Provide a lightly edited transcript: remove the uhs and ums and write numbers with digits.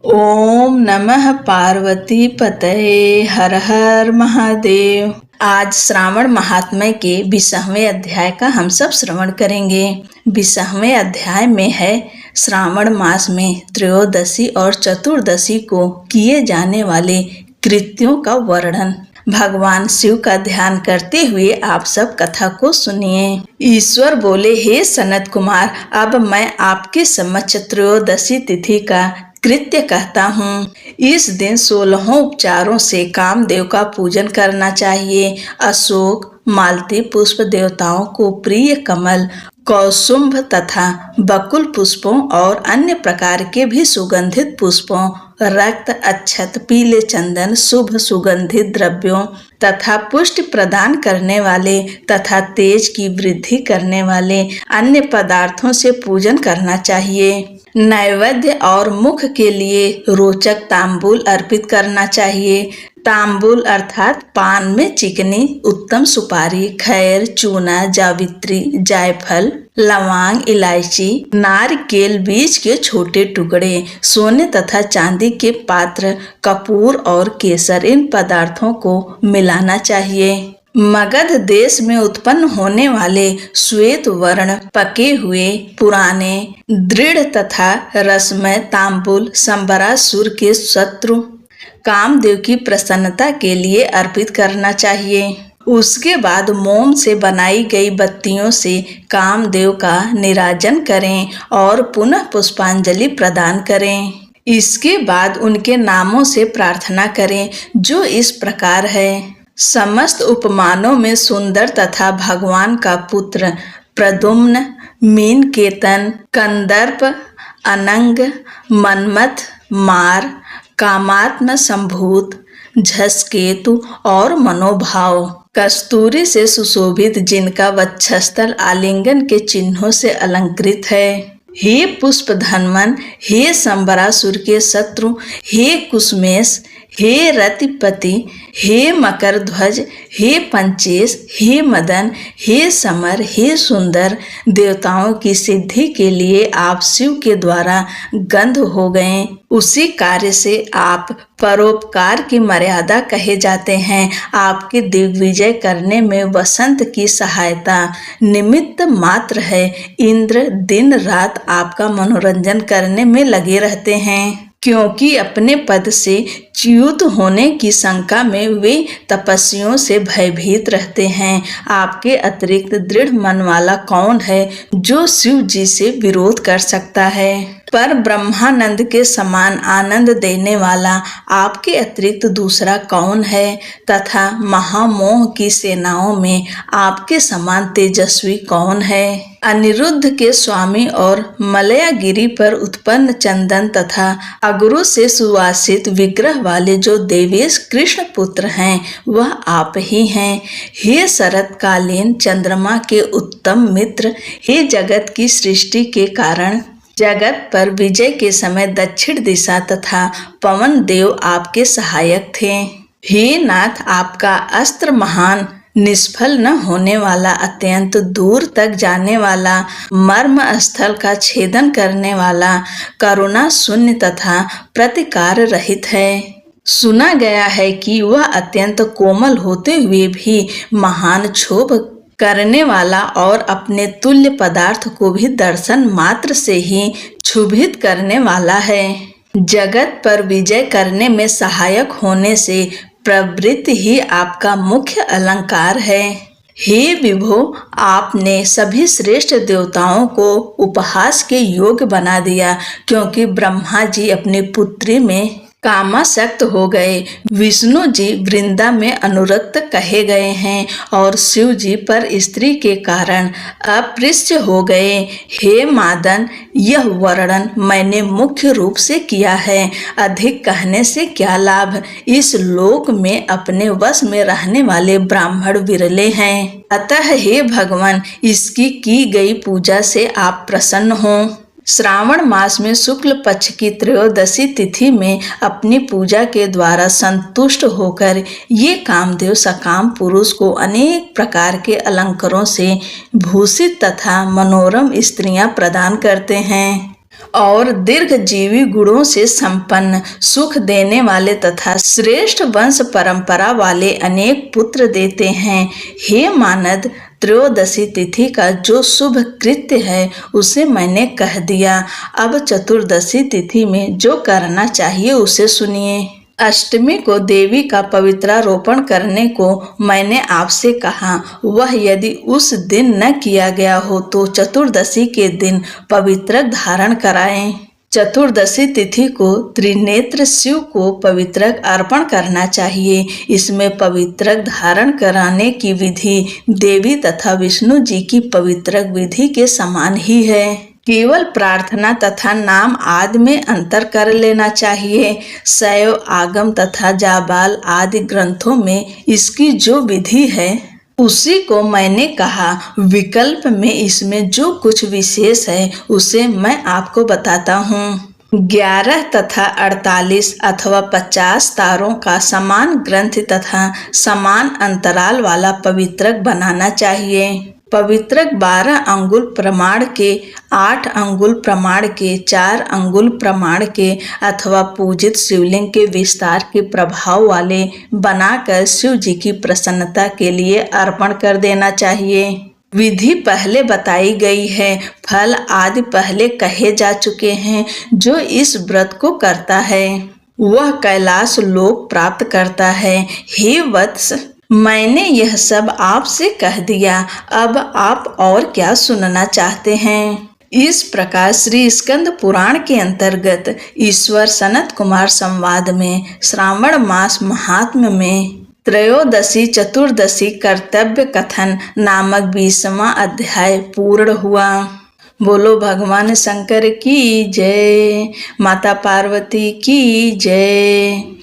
ओम नमः पार्वती पतये हर हर महादेव। आज श्रावण महात्म्य के 20वें अध्याय का हम सब श्रवण करेंगे। 20वें अध्याय में है श्रावण मास में त्रयोदशी और चतुर्दशी को किए जाने वाले कृत्यों का वर्णन। भगवान शिव का ध्यान करते हुए आप सब कथा को सुनिए। ईश्वर बोले, हे सनत कुमार, अब मैं आपके समक्ष त्रयोदशी तिथि का कृत्य कहता हूँ। इस दिन 16 उपचारों से कामदेव का पूजन करना चाहिए। अशोक, मालती पुष्प, देवताओं को प्रिय कमल, कौसुंभ तथा बकुल पुष्पों और अन्य प्रकार के भी सुगंधित पुष्पों, रक्त, अक्षत, पीले चंदन, शुभ सुगंधित द्रव्यों तथा पुष्टि प्रदान करने वाले तथा तेज की वृद्धि करने वाले अन्य पदार्थों से पूजन करना चाहिए। नैवेद्य और मुख के लिए रोचक तांबूल अर्पित करना चाहिए। तांबूल अर्थात पान में चिकनी उत्तम सुपारी, खैर, चूना, जावित्री, जायफल, लौंग, इलायची, नारिकेल बीज के छोटे टुकड़े, सोने तथा चांदी के पात्र, कपूर और केसर, इन पदार्थों को मिलाना चाहिए। मगध देश में उत्पन्न होने वाले श्वेत वर्ण पके हुए पुराने दृढ़ तथा रसमय तांबूल संबरासुर के शत्रु कामदेव की प्रसन्नता के लिए अर्पित करना चाहिए। उसके बाद मोम से बनाई गई बत्तियों से कामदेव का निराजन करें और पुनः पुष्पांजलि प्रदान करें। इसके बाद उनके नामों से प्रार्थना करें, जो इस प्रकार है। समस्त उपमानों में सुंदर तथा भगवान का पुत्र प्रद्युम्न, मीनकेतन, कंदर्प, अनंग, मन्मथ, मार, कामात्म संभूत, झसकेतु और मनोभाव, कस्तूरी से सुशोभित, जिनका वक्षस्थल आलिंगन के चिन्हों से अलंकृत है। हे पुष्प धनवन, हे संबरासुर के शत्रु, हे कुसमेश, हे रतिपति, हे मकर ध्वज, हे पंचेश, हे मदन, हे समर, हे सुंदर, देवताओं की सिद्धि के लिए आप शिव के द्वारा गंध हो गए। उसी कार्य से आप परोपकार की मर्यादा कहे जाते हैं। आपके दिग्विजय करने में वसंत की सहायता निमित्त मात्र है। इंद्र दिन रात आपका मनोरंजन करने में लगे रहते हैं, क्योंकि अपने पद से च्युत होने की शंका में वे तपस्वियों से भयभीत रहते हैं। आपके अतिरिक्त दृढ़ मन वाला कौन है जो शिव जी से विरोध कर सकता है? पर ब्रह्मानंद के समान आनंद देने वाला आपके अतिरिक्त दूसरा कौन है? तथा महामोह की सेनाओं में आपके समान तेजस्वी कौन है? अनिरुद्ध के स्वामी और मलयागिरी पर उत्पन्न चंदन तथा अगरू से सुवासित विग्रह वाले जो देवेश कृष्ण पुत्र हैं, वह आप ही हैं। हे शरतकालीन चंद्रमा के उत्तम मित्र, हे जगत की सृष्टि के कारण, जगत पर विजय के समय दक्षिण दिशा तथा पवन देव आपके सहायक थे। हे नाथ, आपका अस्त्र महान, निष्फल न होने वाला, अत्यंत दूर तक जाने वाला, मर्म स्थल का छेदन करने वाला, करुणा शून्य तथा प्रतिकार रहित है। सुना गया है कि वह अत्यंत कोमल होते हुए भी महान क्षोभ करने वाला और अपने तुल्य पदार्थ को भी दर्शन मात्र से ही क्षुभित करने वाला है। जगत पर विजय करने में सहायक होने से प्रवृत्ति ही आपका मुख्य अलंकार है। हे विभो, आपने सभी श्रेष्ठ देवताओं को उपहास के योग्य बना दिया, क्योंकि ब्रह्मा जी अपनी पुत्री में कामासक्त हो गए, विष्णु जी वृंदा में अनुरक्त कहे गए हैं और शिव जी पर स्त्री के कारण अपृश्य हो गए। हे मादन, यह वर्णन मैंने मुख्य रूप से किया है, अधिक कहने से क्या लाभ। इस लोक में अपने वश में रहने वाले ब्राह्मण विरले हैं। अतः हे भगवान, इसकी की गई पूजा से आप प्रसन्न हों। श्रावण मास में शुक्ल पक्ष की त्रयोदशी तिथि में अपनी पूजा के द्वारा संतुष्ट होकर ये कामदेव सकाम पुरुष को अनेक प्रकार के अलंकारों से भूषित तथा मनोरम स्त्रियां प्रदान करते हैं। और दीर्घजीवी गुणों से संपन्न, सुख देने वाले तथा श्रेष्ठ वंश परंपरा वाले अनेक पुत्र देते हैं। हे मानद, त्रयोदशी तिथि का जो शुभ कृत्य है उसे मैंने कह दिया। अब चतुर्दशी तिथि में जो करना चाहिए उसे सुनिए। अष्टमी को देवी का पवित्रारोपण करने को मैंने आपसे कहा। वह यदि उस दिन न किया गया हो तो चतुर्दशी के दिन पवित्रक धारण कराएं। चतुर्दशी तिथि को त्रिनेत्र शिव को पवित्रक अर्पण करना चाहिए। इसमें पवित्रक धारण कराने की विधि देवी तथा विष्णु जी की पवित्रक विधि के समान ही है। केवल प्रार्थना तथा नाम आदि में अंतर कर लेना चाहिए। शैव, आगम तथा जाबाल आदि ग्रंथों में इसकी जो विधि है उसी को मैंने कहा। विकल्प में इसमें जो कुछ विशेष है उसे मैं आपको बताता हूँ। 11 तथा 48 अथवा 50 तारों का समान ग्रंथ तथा समान अंतराल वाला पवित्रक बनाना चाहिए। पवित्रक 12 अंगुल प्रमाण के, 8 अंगुल प्रमाण के, 4 अंगुल प्रमाण के अथवा पूजित शिवलिंग के विस्तार के प्रभाव वाले बनाकर शिव जी की प्रसन्नता के लिए अर्पण कर देना चाहिए। विधि पहले बताई गई है, फल आदि पहले कहे जा चुके हैं। जो इस व्रत को करता है वह कैलाश लोक प्राप्त करता है। हे वत्स, मैंने यह सब आपसे कह दिया, अब आप और क्या सुनना चाहते हैं? इस प्रकार श्री स्कंद पुराण के अंतर्गत ईश्वर सनत कुमार संवाद में श्रावण मास महात्म्य में त्रयोदशी चतुर्दशी कर्तव्य कथन नामक 20वां अध्याय पूर्ण हुआ। बोलो भगवान शंकर की जय, माता पार्वती की जय।